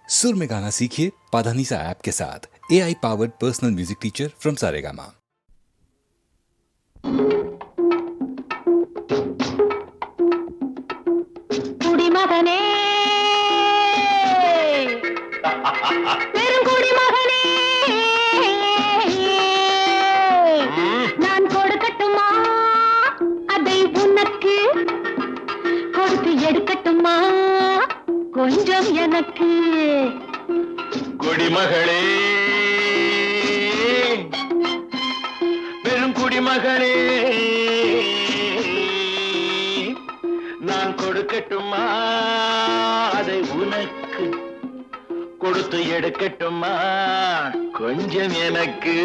सुर में गाना सीखिए पाधानीसा ऐप के साथ AI powered personal music teacher from Saregama. குடிமகனே பெருங்குடிமகனே நான் கொடுக்கட்டுமா அதை உனக்கு கொடுத்து எடுக்கட்டுமா கொஞ்சம் எனக்கு குடிமகளே பெருங்குடிமகளே நான் கொடுக்கட்டுமா அதை உனக்கு கொடுத்து எடுக்கட்டுமா கொஞ்சம் எனக்கு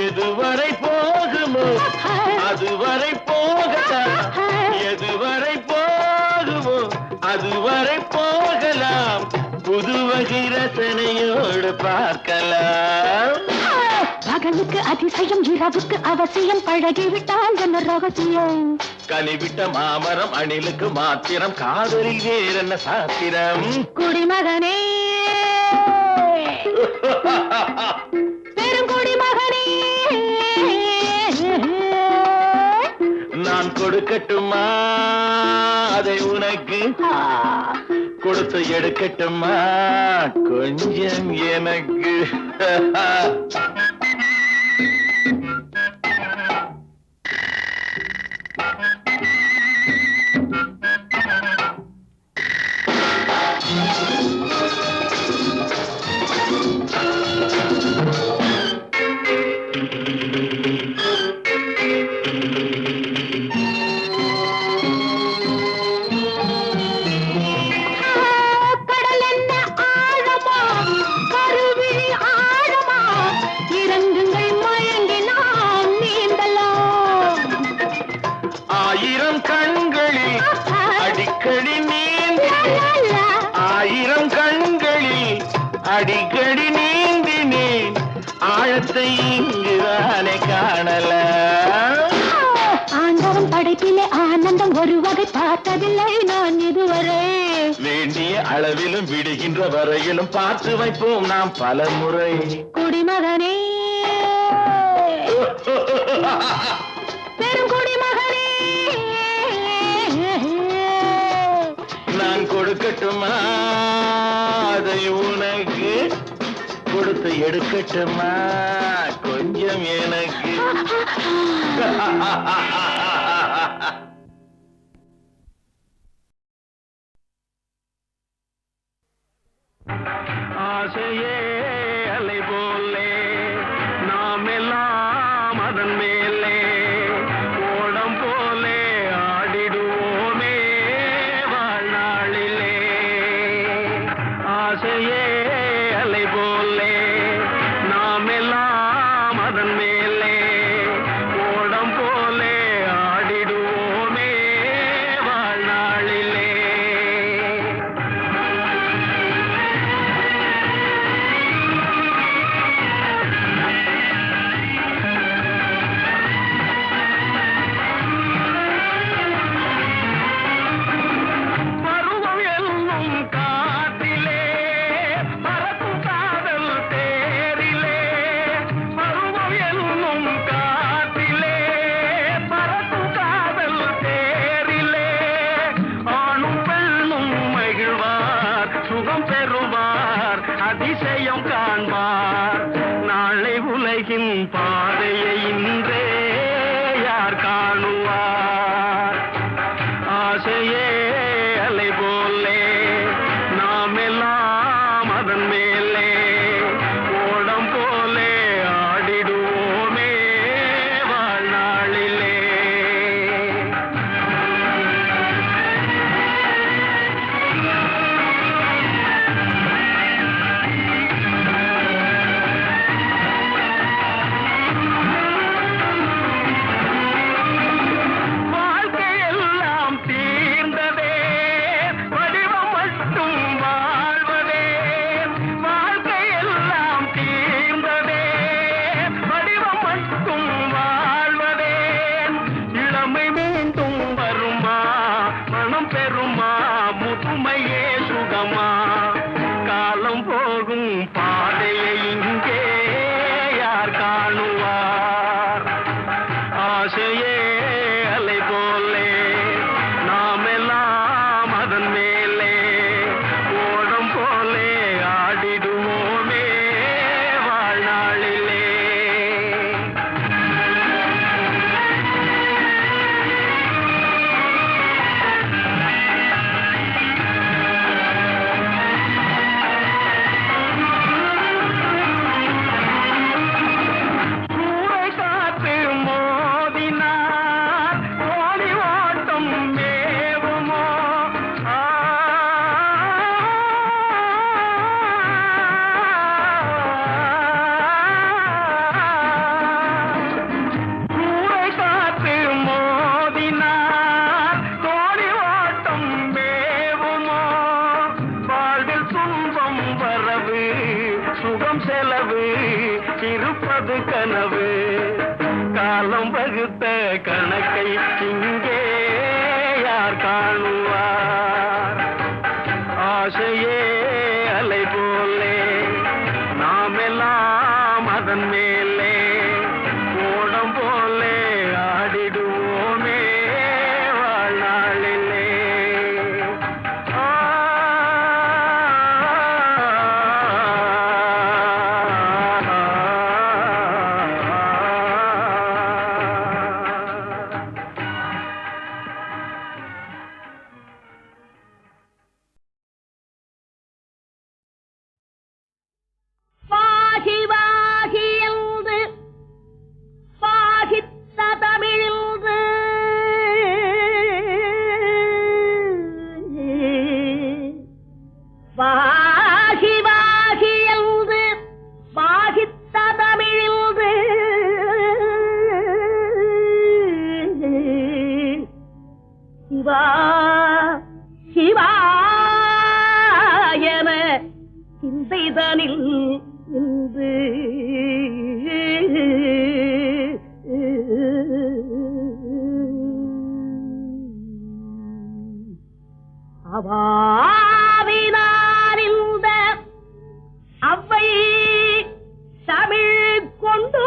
எதுவரை போகுமோ அதுவரை போகலாம், எதுவரை போகுமோ அதுவரை போகலாம், புது வகை ரசனையோடு பார்க்கலாம். பகலுக்கு அதிசயம் இரவுக்கு அவசியம் பழகிவிட்டால் என்ன ரகசியம், கனிவிட்ட மாமரம் அணிலுக்கு மாத்திரம் காதலில் வேறென்ன சாத்திரம். குடிமகனே பெருங்குடிமகனே நான் கொடுக்கட்டுமா அதை உனக்கு கொடுத்து எடுக்கட்டுமா கொஞ்சம் எனக்கு. ஆயிரம் கண்களில் அடிக்கடி நீந்தினேன், ஆயிரம் கண்களில் அடிக்கடி நீந்தினேன், ஆழத்தை இங்குதானே காணல. ஆண்டவன் படைப்பிலே ஆனந்தம் ஒரு வகை பார்த்ததில்லை நான் இதுவரை. வேண்டிய அளவிலும் விடுகின்ற வரையிலும் பார்த்து வைப்போம் நாம் பல முறை. குடிமகனே பெருங்குடிமகனே நான் கொடுக்கட்டுமா அதை உனக்கு கொடுத்து எடுக்கட்டுமா கொஞ்சம் எனக்கு. ஆசையே அலை போலே நாம் எல்லாம் அதன் மேலே ஓடம் போலே ஆடிடுவோமே வாழ்நாளிலே. ஆசையே அலை போலே நாம் எல்லாம் அதன் மேலே ஓடம் போலே ஆடிடுவோமே வாழ்நாளிலே. பருவம் என்னும் காற்றிலே பறக்கும் காதல் தேரிலே, பருவம் என்னும் காற்றிலே பறக்கும் காதல் தேரிலே, ஆணும் பெண்ணும் மகிழ்வார் சுகம் பெறுவார் அதிசயம் காண்பார், நாளை உலகின் பாதையை இன்றே யார் காணுவார். ஆசையே அலை போலே நாம் எல்லாம் அதன் மேலே ஓடம் போலே ஆடிடுவோமே வாழ்நாளிலே. போகும் பாதையை இங்கே யார் காணுவார்? ஆசையே அலை போலே நாம் எல்லாம் அதன் மேலே ஓடம் போலே ஆடிடுவோமே வாழ்நாளிலே. சுகம் செலவு இருப்பது கனவு காலம் வகுத்த கணக்கை இங்கே யார் காணுவார்? ஆசையே அலை போலே நாம் எல்லாம் அதன் மேலே ஓடம் போலே ஆடிடுவோமே வாழ்நாளிலே. அவ்வை தமிழ் கொண்டு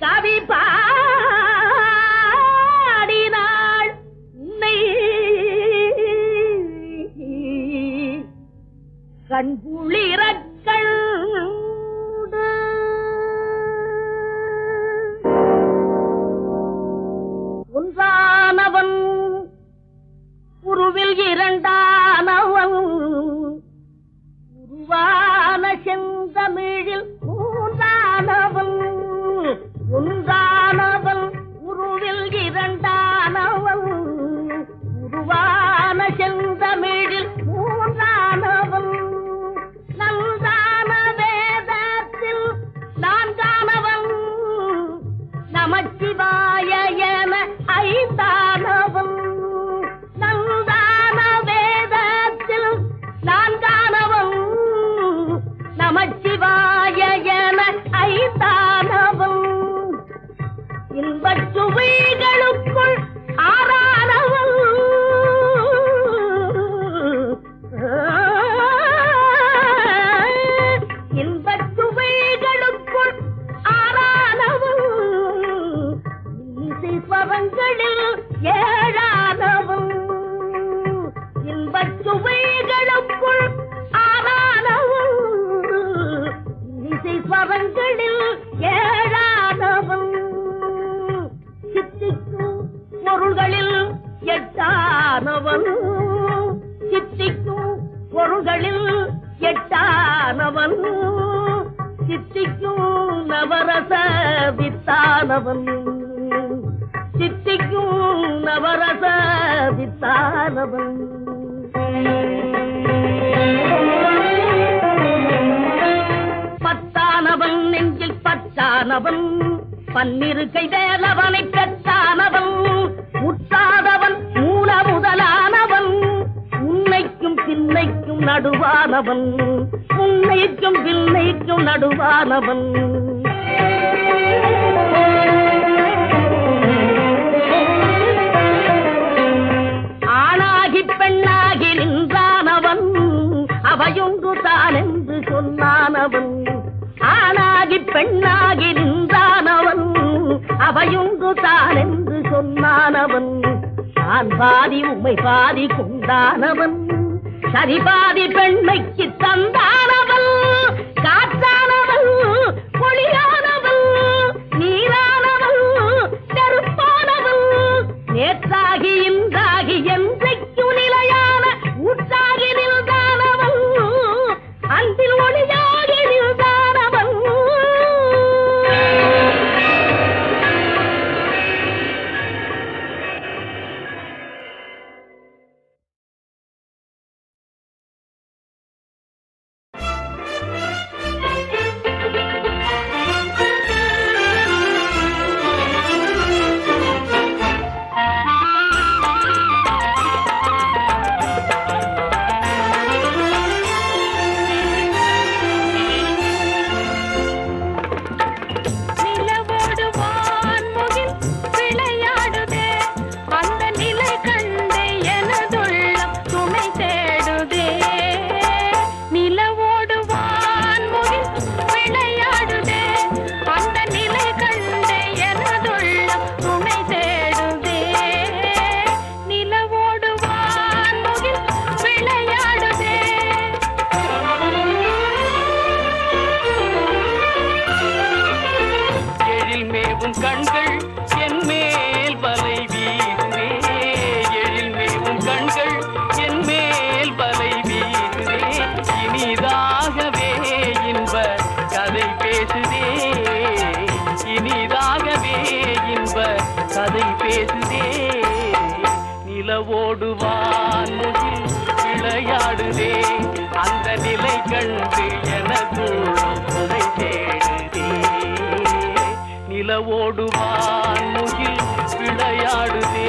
கவி பாடினாள் உன்னை கண்குளிரக்கள் ஒன்றானவன் உருவில் இரண்டானவன் உருவான செந்தமிழில் மூன்றானவன் ஒன்றானவன் உருவில் இரண்டானவன் உருவான செந்தமிழில் மூன்றானவன் நன்றான வேதத்தில் நான்கானவன் நமச்சிவாய என ஐந்தானவன் நன்றான வேதத்தில் நான்கானவன் நமச்சிவாய என ஐந்தானவன் இன்பச் சுவைகளுக்குள் ஆறானவன் இன்பச் சுவைகளுக்குள் ஆறானவன் இசை ஸ்வரங்களில் ஏழானவன் இன்பச் சுவைகளுக்குள் ஆறானவன் இசை ஸ்வரங்களில் ஏழானவன் சித்திக்கும் பொருள்களில் எட்டானவன் சித்திக்கும் பொருள்களில் எட்டானவன் சித்திக்கும் நவரச வித்தானவன் சித்திக்கும் நவரச வித்தானவன் பத்தானவன் நெஞ்சில் பச்சானவன் பன்னிரு கை வேலவனை பெற்றானவன் முற்றாதவன் மூல முதலானவன் உன்னைக்கும் பின்னைக்கும் நடுவானவன் உன்னைக்கும் பின்னைக்கும் நடுவானவன் பெண்ணாகி நின்றானவன் அவையுண்டு தான் என்று சொன்னானவன் நான் பாதி உம்மை பாதி கொண்டானவன் சரி பாதி பெண்மைக்கு தந்தானவன் காற்றானவன் பொழியானவன் நீரானவன் நெருப்பானவன் நேற்றாகி இன்றாகி என்றைக்கு நிலையான ஊற்றாகி நின்றானவன் அன்பில் ஒளியாகி நின்றானவன் நிலவோடுவான் முகில் விளையாடுதே அந்த நிலை கண்டு எனக்குள்ளும் துணை தேடுதே நிலவோடுவான் முகில் விளையாடுதே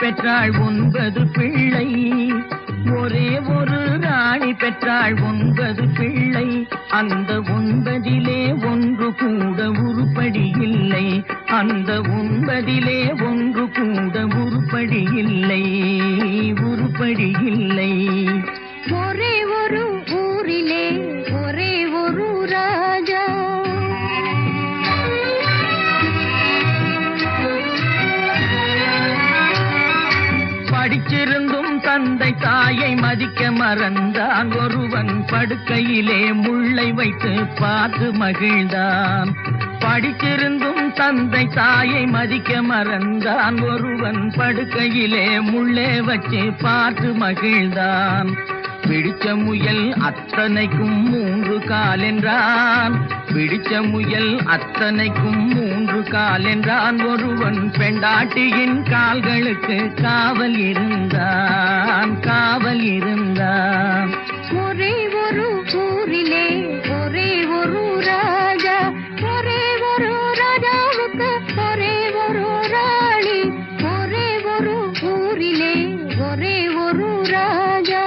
பெற்றாள் 9 பிள்ளை ஒரே ஒரு ராணி பெற்றாள் 9 பிள்ளை அந்த 9லே ஒன்று கூட உருப்படி இல்லை அந்த 9லே ஒன்று கூட உருப்படி இல்லை உருப்படி இல்லை. ஒரே ஒரு ஊரிலே ஒரே ஒரு ராஜா. படிச்சிருந்தும் தந்தை தாயை மதிக்க மறந்தான். ஒருவன் படுக்கையிலே முள்ளை வைத்து பார்த்து மகிழ்ந்தான். படிச்சிருந்தும் தந்தை தாயை மதிக்க மறந்தான். ஒருவன் படுக்கையிலே முள்ளை வச்சு பார்த்து மகிழ்ந்தான். பிடிச்ச முயல் அத்தனைக்கும் 3 கால் என்றான். பிடிச்ச முயல் அத்தனைக்கும் 3 கால் என்றான். ஒருவன் பெண்டாட்டியின் கால்களுக்கு காவல் இருந்தான், காவல் இருந்தான். ஒரே ஒரு ஊரிலே ஒரே ஒரு ராஜா. ஒரே ஒரு ராஜாவுக்கு ஒரே ஒரு ராணி. ஒரே ஒரு ஊரிலே ஒரே ஒரு ராஜா.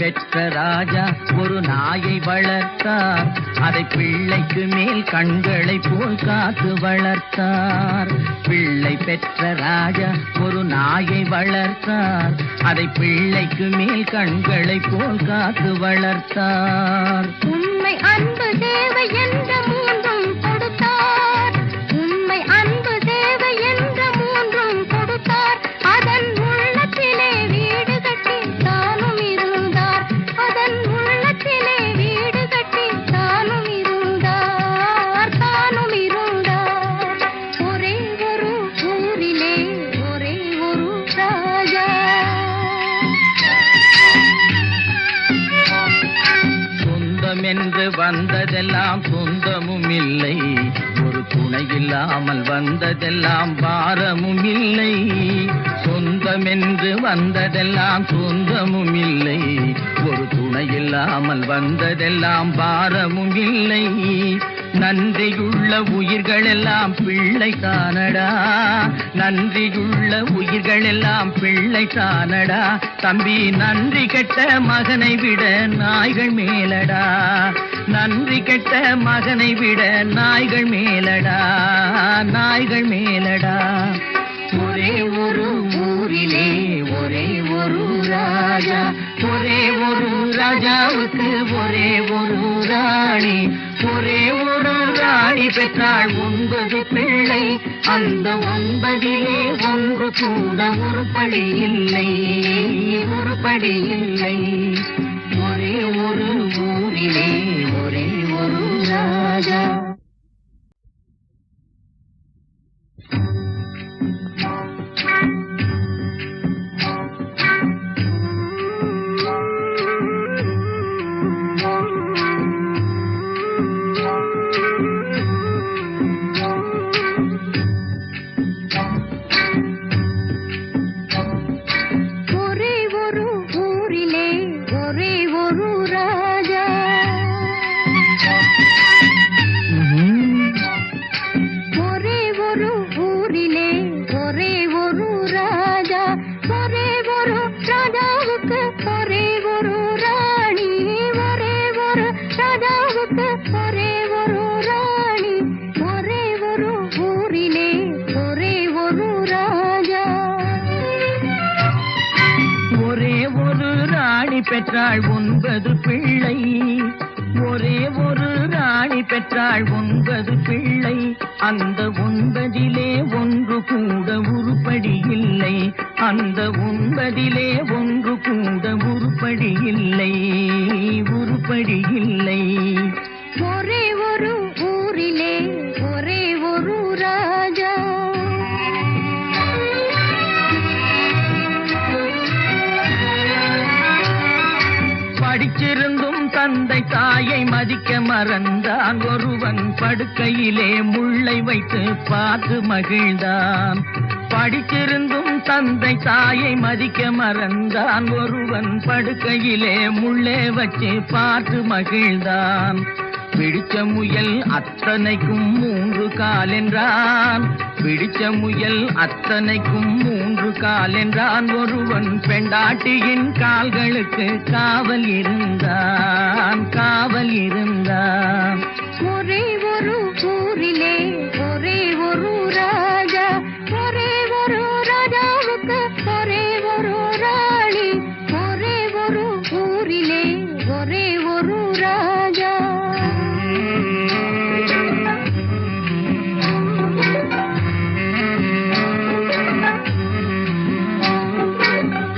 பெற்ற ராஜா ஒரு நாயை வளர்த்தார். அதை பிள்ளைக்கு மேல் கண்களை போல் காத்து வளர்த்தார். பிள்ளை பெற்ற ராஜா ஒரு நாயை வளர்த்தார். அதை பிள்ளைக்கு மேல் கண்களை போல் காத்து வளர்த்தார். உண்மை அன்பு தேவை என்ற 3ம் கொடுத்தார். உண்மை அன்பு தேவை என்ற 3ம் கொடுத்தார். அதன் உள்ளத்திலே வீடு கட்டி தானும் இருந்தார். அதன் உள்ளத்திலே வீடு கட்டி தானும் இருந்தார், தானும் இருந்தார். ஒரே ஒரு ஊரிலே ஒரே ஒரு ராஜா. சொந்தம் என்று வந்ததெல்லாம் சொந்தமும் இல்லை. ஒரு துணை இல்லாமல் வந்ததெல்லாம் பாரமும் இல்லை. சொந்தம் என்று வந்ததெல்லாம் சொந்தமும் இல்லை. ஒரு துணை இல்லாமல் வந்ததெல்லாம் பாரமும் இல்லை. நன்றியுள்ள உயிர்களெல்லாம் பிள்ளை தானடா. நன்றியுள்ள உயிர்களெல்லாம் பிள்ளை தானடா. தம்பி நன்றி கெட்ட மகனை விட நாய்கள் மேலடா. நன்றி கெட்ட மகனை விட நாய்கள் மேலடா, நாய்கள் மேலடா. ஒரே ஒரு ஊரிலே ஒரே ஒரு ராஜா. ஒரே ஒரு ராஜாவுக்கு ஒரே ஒரு ராணி. ஒரே ஒரு ராணி பெற்றாள் 9 பிள்ளை. அந்த 9லே ஒன்று கூட உருப்படி இல்லை, உருப்படி இல்லை. ஒரே ஒரு ஊரிலே ஒரே ஒரு ராஜா. ஒரே ஒரு ஊரிலே ஒரே ஒரு ராஜா. ஒரே ஒரு ஊரிலே ஒரே ஒரு ராஜா. ஒரே ஒரு ராஜாவுக்கு ஒரே ஒரு ராணி. ஒரே ஒரு ராஜாவுக்கு ஒரே ஒரு ராணி. ஒரே ஒரு ஊரிலே ஒரே ஒரு ராஜா. ஒரே ஒரு ராணி பெற்றாள் 9 பிள்ளை. ஒரே ஒரு ராணி பெற்றாள் 9 பிள்ளை. அந்த 9லே ஒன்று கூட உருப்படி இல்லை. அந்த 9லே ஒன்று கூட உருப்படி இல்லை, உருப்படி இல்லை. ஒரே ஒரு ஊரிலே ஒரே ஒரு ராஜா. படிச்சிருந்தும் தந்தை தாயை மதிக்க மறந்தான். ஒருவன் படுக்கையிலே முள்ளை வைத்து பார்த்து மகிழ்ந்தான். படிச்சிருந்தும் தந்தை தாயை மதிக்க மறந்தான். ஒருவன் படுக்கையிலே முள்ளை வச்சு பார்த்து மகிழ்ந்தான். பிடிச்ச முயல் அத்தனைக்கும் 3 கால் என்றான். பிடிச்ச முயல் அத்தனைக்கும் 3 ஒரு கால் என்றான் ஒருவன் பெண்டாட்டியின் கால்களுக்கு காவல் இருந்தான் காவல் இருந்தான். ஒரே ஒரு ஊரிலே ஒரே ஒரு ராஜா, ஒரே ஒரு ராஜாவுக்கு ஒரே ஒரு ராணி, ஒரே ஒரு ஊரிலே ஒரே ஒரு ராஜா.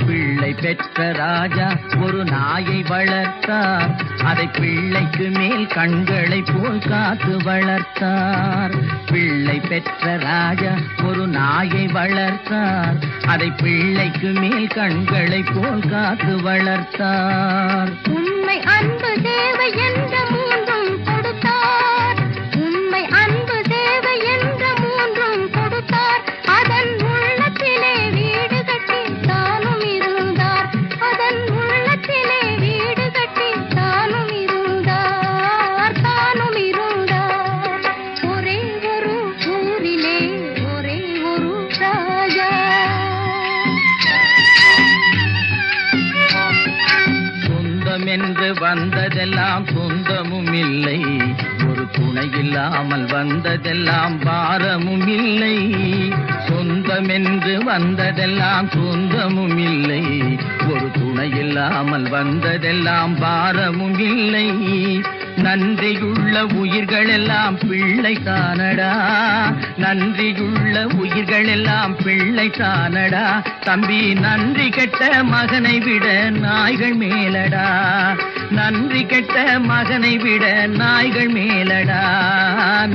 பிள்ளை பெற்ற ராஜா ஒரு நாயை வளர்த்தார், அதை பிள்ளைக்கு மேல் கண்களை போல் காத்து வளர்த்தார். பிள்ளை பெற்ற ராஜா ஒரு நாயை வளர்த்தார், அதை பிள்ளைக்கு மேல் கண்களை போல் காத்து வளர்த்தார். உண்மை அன்பு தேவை என்ற மூன்றும் கொடுத்தார், உண்மை அன்பு தேவை என்ற மூன்றும் கொடுத்தார். அதன் உள்ளத்திலே வீடு கட்டி தானும் இருந்தார், அதன் உள்ளத்திலே வீடு கட்டி தானும் இருந்தார், தானும் இருந்தார். ஒரே ஒரு ஊரிலே ஒரே ஒரு ராஜா. சொந்தம் என்று வந்ததெல்லாம் சொந்தமும் இல்லை, ஒரு துணை இல்லாமல் வந்ததெல்லாம் பாரமும் இல்லை. சொந்தம் என்று வந்ததெல்லாம் சொந்தமும் இல்லை, ஒரு துணை இல்லாமல் வந்ததெல்லாம் பாரமும் இல்லை. நன்றியுள்ள உயிர்களெல்லாம் பிள்ளை தானடா, நன்றியுள்ள உயிர்களெல்லாம் பிள்ளை தானடா. தம்பி நன்றி கெட்ட மகனை விட நாய்கள் மேலடா, நன்றி கெட்ட மகனை விட நாய்கள் மேலடா,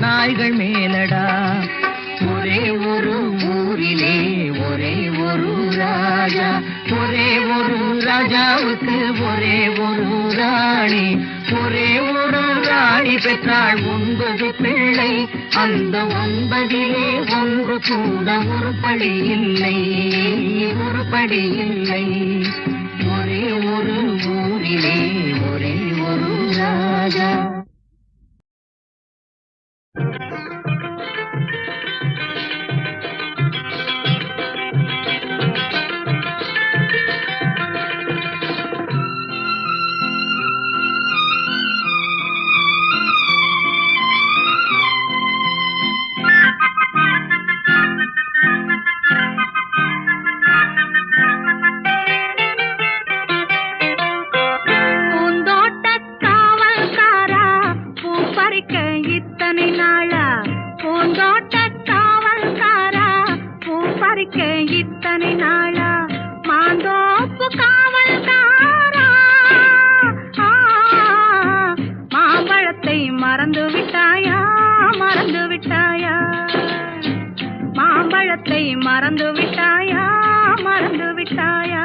நாய்கள் மேலடா. ஒரே ஒரு ஊரிலே ஒரே ஒரு ராஜா, ஒரே ஒரு ராஜாவுக்கு ஒரே ஒரு ராணி, ஒரே ஒரு ராணி பெற்றாள் 9 பிள்ளை. அந்த 9 ஒன்று கூட உருப்படி இல்லை, உருப்படி இல்லை. ஒரே ஒரு ஊரிலே ஒரே ஒரு ராஜா. இத்தனை நாளா மாந்தோப்பு காவல்காரா, மாம்பழத்தை மறந்து விட்டாயா, மறந்து விட்டாயா, மாம்பழத்தை மறந்து விட்டாயா, மறந்து விட்டாயா.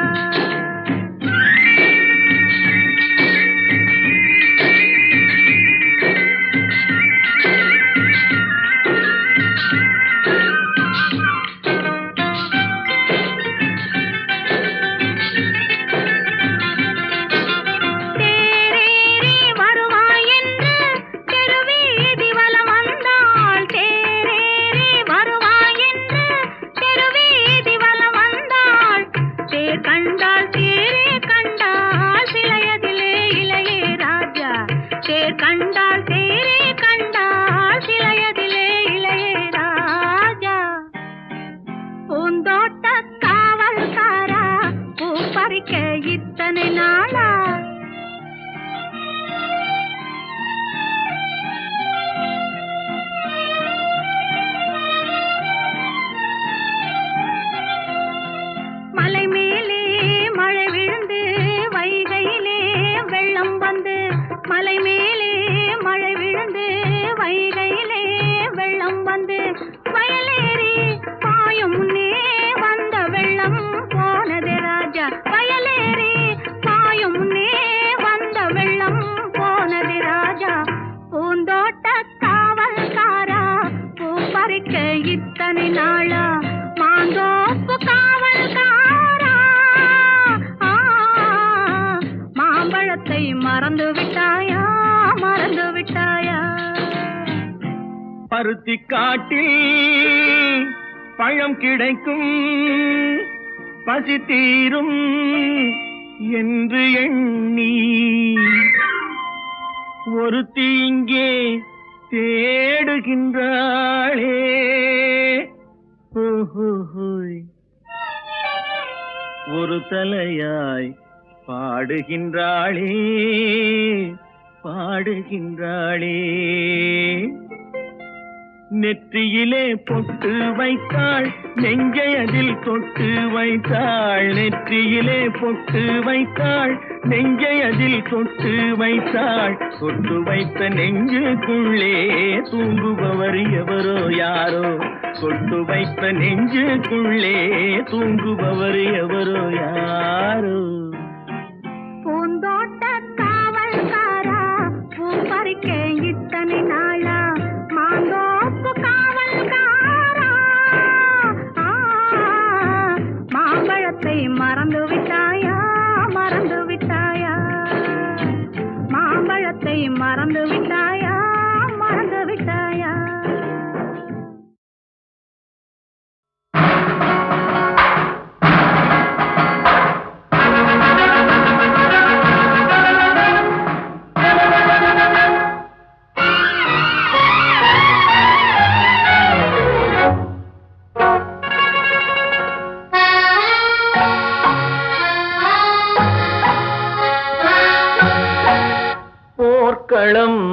இத்தனை நாளா மலை மேலே மழை விழுந்து வைகையிலே வெள்ளம் வந்து, மலை மேலே மழை விழுந்து வைகையிலே வெள்ளம் வந்து, வயலேறி பாயும் முன்னே வந்த வெள்ளம் போனது ராஜா, வயலேறி பாயும் முன்னே வந்த வெள்ளம் போனது ராஜா. பூந்தோட்ட காவல்காரா பூ பறிக்க இத்தனை நாளா, மாந்தோப்பு காவல்காரா மாம்பழத்தை மறந்து விட்டாயா, மறந்து விட்டாயா. பருத்தி காட்டில் பழம் கிடைக்கும், பசி தீரும் என்று எண்ணி ஒரு தீங்கே தேடுகின்றாளே. ஒரு தலையாய் பாடுகின்றாளே பாடுகின்றாளே. நெற்றியிலே பொட்டு வைத்தாள் நெஞ்சை அதில் தொட்டு வைத்தாள். நெற்றியிலே பொட்டு வைத்தாள் நெஞ்சை அதில் தொட்டு வைத்தாள். தொட்டு வைத்த நெஞ்சுக்குள்ளே தூங்குபவர் எவரோ யாரோ. தொட்டு வைத்த நெஞ்சுக்குள்ளே தூங்குபவர் எவரோ யாரோ. பூந்தோட்ட காவல்காரா பூ பறிக்க இத்தனை நாளா மாந்தோப்பு காவல்காரா மாம்பழத்தை மறந்து விட்டாயா மறந்து விட்டாயா மாம்பழத்தை மறந்து விட்டாயா மறந்து விட்டாயா. போர்க்களம்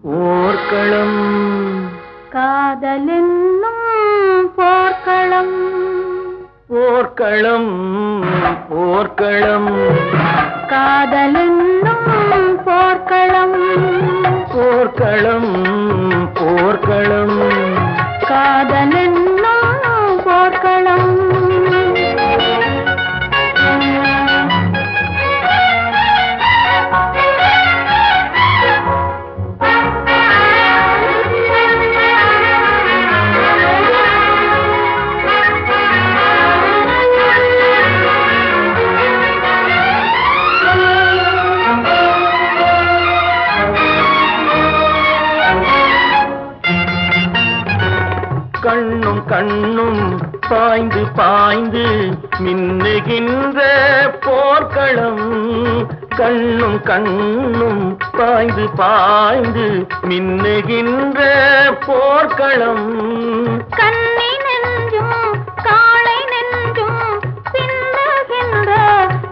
போர்க்களம் காதலென்னும் போர்க்களம் போர்க்களம் போர்க்களம் காதலென்னும் போர்க்களம் போர்க்களம் போர்க்களம் காதலென்னும் போர்க்களம். கண்ணும் கண்ணும் பாய்ந்து பாய்ந்து மின்னுகின்ற போர்க்களம். கண்ணும் கண்ணும் பாய்ந்து பாய்ந்து மின்னுகின்ற போர்க்களம். கண்ணி நெஞ்சும் காளை நெஞ்சும் பின்னுகின்ற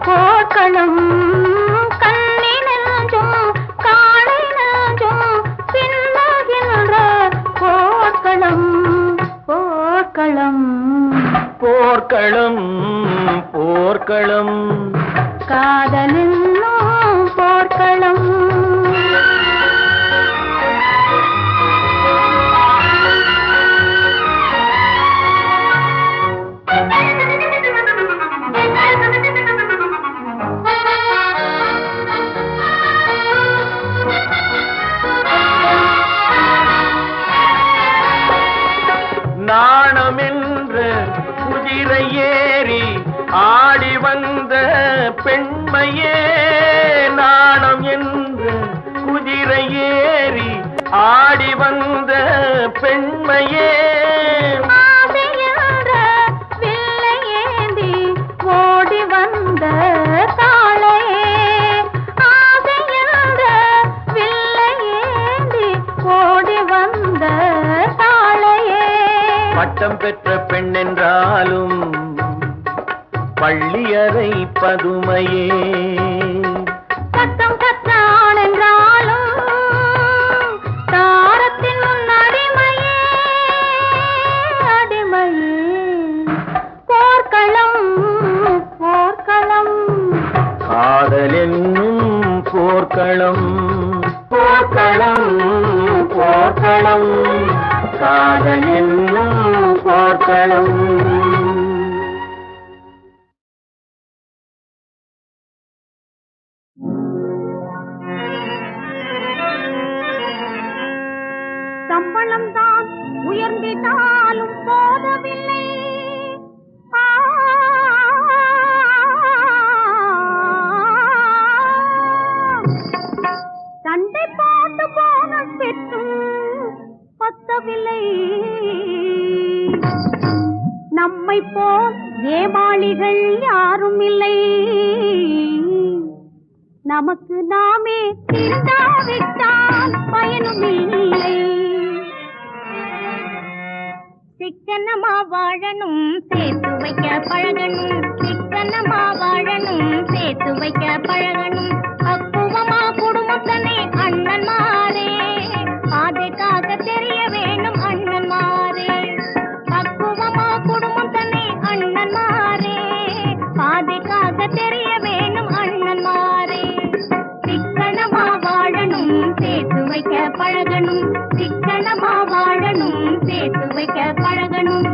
போர்க்களம். கண்ணி நெஞ்சும் காளை நெஞ்சும் பின்னுகின்ற போர்க்களம் போர்க்களம் போர்க்களம் போர்க்களம் காதலென்னும் போர்க்களம். நாணமென்ற குதிரை ஏறி ஆடி வந்த பெண்மையே. நாணம் என்ற குதிரை ஏறி ஆடி வந்த பெண்மையே. ஆசையென்ற வில்லை ஏந்தி ஓடி வந்த காளையே. ஆசையென்ற வில்லை ஏந்தி ஓடி வந்த காளையே. பட்டம் பெற்ற பெண் என்றாலும் பள்ளியறை பதுமையே. சத்தம் கத்தான் என்றாலும் தாரத்தின் முன் அடிமையே அடிமையே. போர்க்களம் போர்க்களம் காதலென்னும் போர்க்களம் போர்க்களம் போர்க்களம் காதலென்னும் போர்க்களம். சம்பளம் தான் உயர்ந்திட்டாலும் போதவில்லை. சண்டை போட்டு போனஸ் பெற்றும் பத்தவில்லை. நம்மை போல் ஏமாளிகள் யாரும் இல்லை, நமக்கு நாமே திருந்தாவிட்டால் பயனும் இல்லை. சிக்கனமா வாழணும், சேர்த்து வைக்க பழகணும். சிக்கனமா வாழணும், சேர்த்து வைக்க பழகணும். பக்குவமா குடும்பம் தன்னை அண்ணன் மாறே, பாதைக்காக தெரிய வேணும் அண்ணன் மாறே. பக்குவமா குடும்பம் தன்னை அண்ணன் மாறே, பாதைக்காக தெரிய வேணும் அண்ணன் மாறே. சிக்கனமா வாழணும், சேர்த்து வைக்க பழகணும். சிக்கனமா வாழணும், சேர்த்து வைக்க பழகணும்.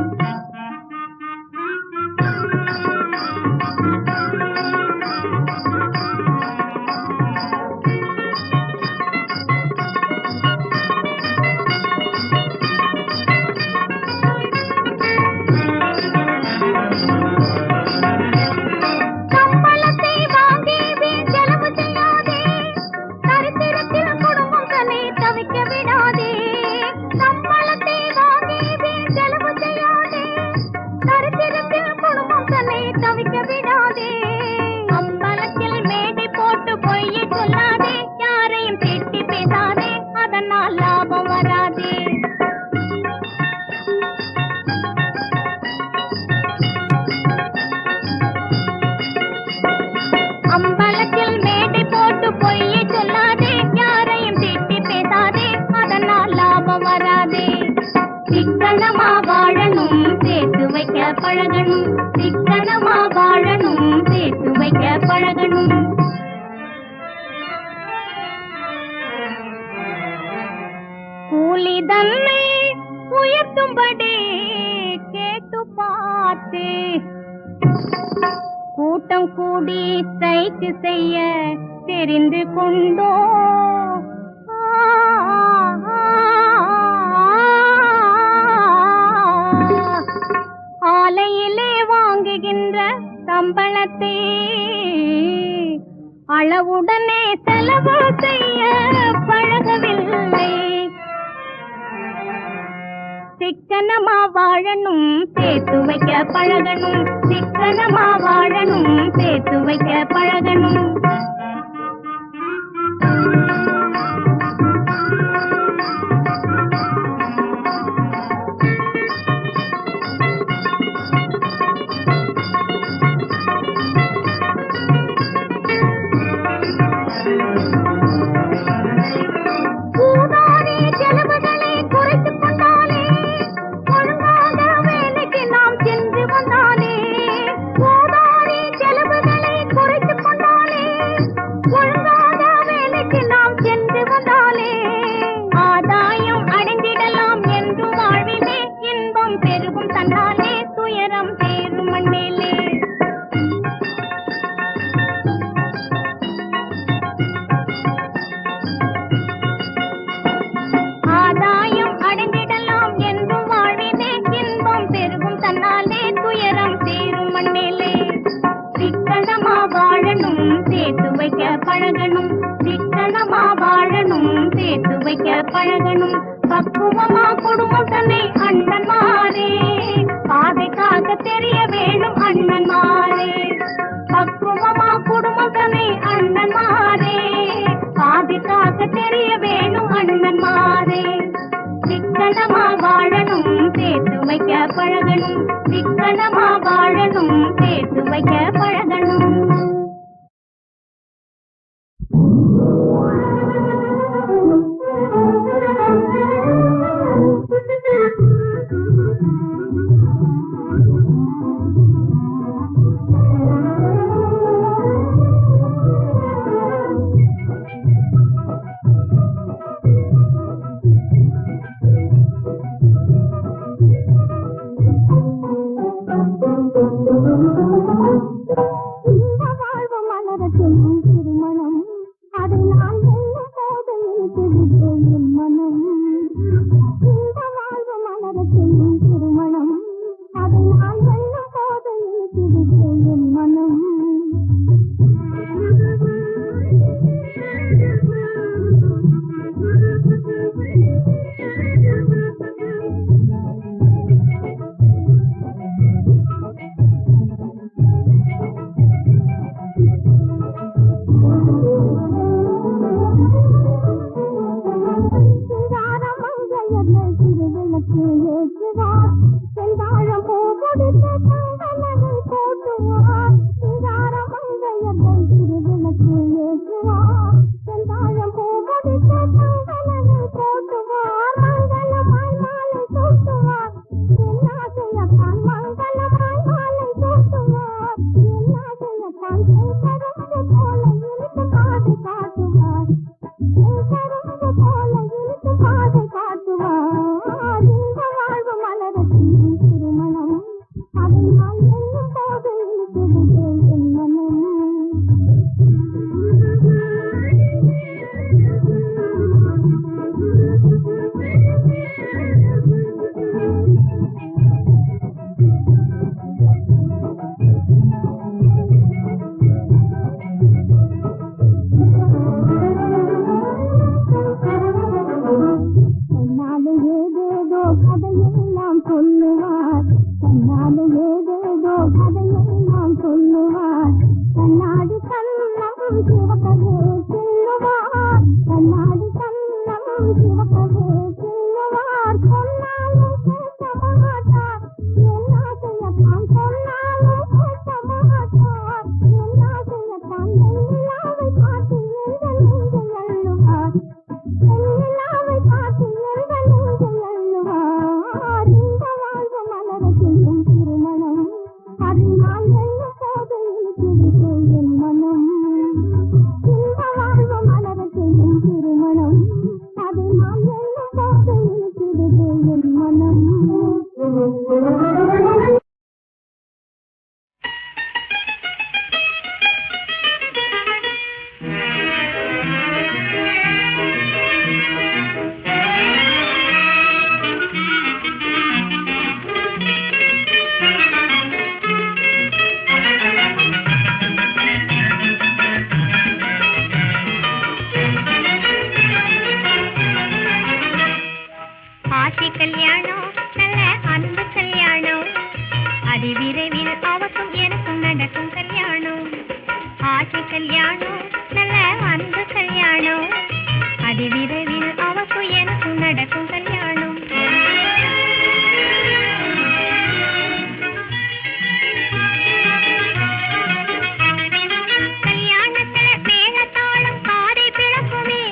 சம்பளத்தை வாங்கி வீண் செலவு செய்யாதே, சரித்திரத்தில் குடும்பம் தன்னை தவிக்க விடாதே. சம்பளத்தை வாங்கி வீண் செலவு செய்யாதே, சரித்திரத்தில் குடும்பம் தன்னை தவிக்க விடாதே. அம்பலத்தில் மேடை போட்டு பொய்யை சொல்லாதே, யாரையும் திட்டி பேசாதே, அதனால் லாபம் வராதே. அம்பலத்தில் மேடை போட்டு பொய்யை சொல்லாதே, யாரையும் திட்டி பேசாதே, அதனால் லாபம் வராதே. சிக்கனமா வாழணும், சேர்த்து வைக்க பழகணும். சிக்கனமா வாழணும், சேர்த்து வைக்க பழகணும். கூலி தன்னை உயர்த்தும்படி கேட்டு பார்த்தே, கூட்டம் கூடி ஸ்ட்ரைக் செய்ய தெரிந்து கொண்டோ. ஆலையிலே வாங்குகின்ற சம்பளத்தை அளவுடனே செலவு செய்ய பழகவில்லை. சிக்கனமா வாழணும், சேர்த்து வைக்க பழகணும். சிக்கனமா வாழணும், சேர்த்து வைக்க பழகணும். கூடாதே செலவுகளை குறைத்துக் கொண்டாலே, ஒழுங்காக வேலைக்கு நாம் சென்று வந்தாலே. கூடாதே செலவுகளை குறைத்துக் கொண்டாலே, ஒழுங்காக வேலைக்கு நாம் சென்று வந்தாலே. ஆதாயம் அடைந்திடலாம் என்று வாழ்விலே, இன்பம் பெருகும் தன்னாலே, துயரம் சேரும் மண்ணிலே. ஆதாயம் அடைந்திடலாம் என்றும் வாழ்விலே, இன்பம் பெருகும் தன்னாலே, துயரம் சேரும் மண்ணிலே. சிக்கனமா வாழணும், சேர்த்து வைக்க பழகணும். சிக்கனமா வாழணும், சேர்த்து வைக்க பழகணும். பக்குவமா குடும்பம் தன்னை அண்ணன் மாறே, பாதைக்காக தெரிய வேணும் அண்ணன் மாறே. பக்குவமா குடும்பம் தன்னை அண்ணன் மாறே, பாதைக்காக தெரிய வேணும் அண்ணன் மாறே. சிக்கனமா வாழணும், சேர்த்து வைக்க பழகணும். சிக்கனமா வாழணும், சேர்த்து வைக்க பழகணும். கண்ணாடி கண்ணம் சிவக்கவே செல்லுவார் கண்ணாடி கண்ணம் சிவக்கவே செல்லுவார் சொன்னாலும் கேட்க மாட்டார் என்ன செய்யத்தான் சொன்னாலும் கேட்க மாட்டார் என்ன செய்யத்தான் வெண்ணிலாவை பார்த்து எங்கள் நெஞ்சை அள்ளுவார் வெண்ணிலாவை பார்த்து எங்கள் நெஞ்சை அள்ளுவார் இந்த வாழ்வு மலர செய்யும் திருமணம் அதனால் என்ன போதையில் திருப்போம் என் மனம் இந்த வாழ்வு மலர செய்யும் திருமணம் அதனால் என்ன போதையில் திருப்போம் என் மனம் ஆசை கல்யாணம் நல்ல அன்பு கல்யாணம் அதி விரைவில் அவக்கும் எனக்கும் நடக்கும் கல்யாணம் ஆசை கல்யாணம் நல்ல அன்பு கல்யாணம் அதி விரைவில் அவக்கும் எனக்கும் நடக்கும் கல்யாணம் கல்யாணத்துல மேளதாளம் காதை பிளக்குமே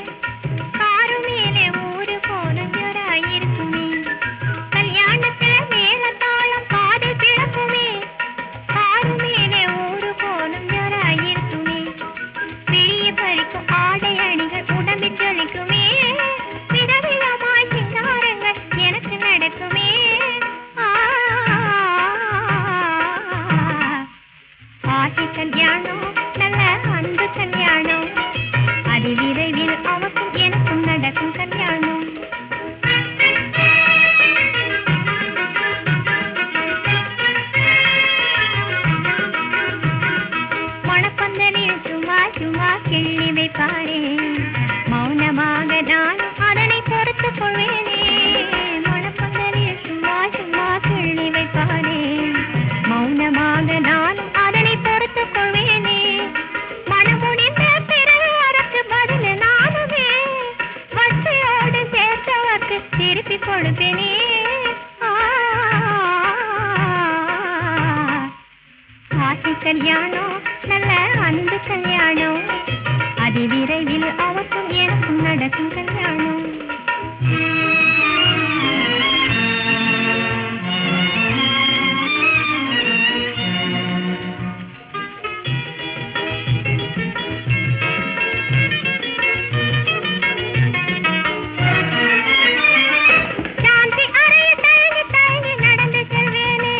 காரு மேலே ஊரு போன இருக்குமே கல்யாணத்துல மேளதாளம் காதை பிளக்குமே காரு மேலே ஊரு போனும் இருக்குமே வெளியே பறிக்கும் ஆடை அணிகள் உடம்பில் ஜொலிக்குமே விதவிதமாய் சிங்காரங்கள் எனக்கு நடக்குமே ஆசை கல்யாணம் நல்ல அன்பு கல்யாணம் அதி விரைவில் அவக்கும் எனக்கும் நடக்கும் கல்யாணம் மணப்பந்தலில் சும்மா சும்மா கிள்ளி வைப்பாரே மௌனமாக நானும் அதனை பொறுத்துக் கொள்வேனே மணப்பந்தலில் சும்மா சும்மா கிள்ளி வைப்பாரே மௌனமாக நானும் அதனை பொறுத்துக் கொள்வேனே மனமுடிந்த பிறகு அதற்கு பதில் நானுமே வட்டியோடு சேர்த்தவர்க்கு திருப்பி கொடுப்பேனே ஆசை கல்யாணம் நல்ல அன்பு கல்யாணம் அதி விரைவில் அவக்கும் எனக்கும் நடக்கும் கல்யாணம் சாந்தி அறையில் தயங்கி தயங்கி நடந்து செல்வேனே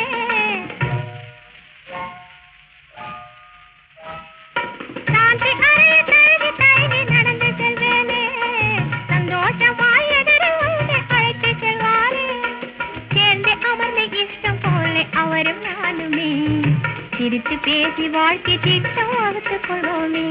சாந்தி அறையில் தயங்கி தயங்கி நடந்து செல்வேனே சந்தோஷமாய் எதிரில் வந்து அழைத்து செல்வாரே சேர்ந்து அமர்ந்து இஷ்டம் போல அவரும் நானுமே சிரித்து பேசி வாழ்க்கை திட்டம் வகுத்துக் கொள்வோமே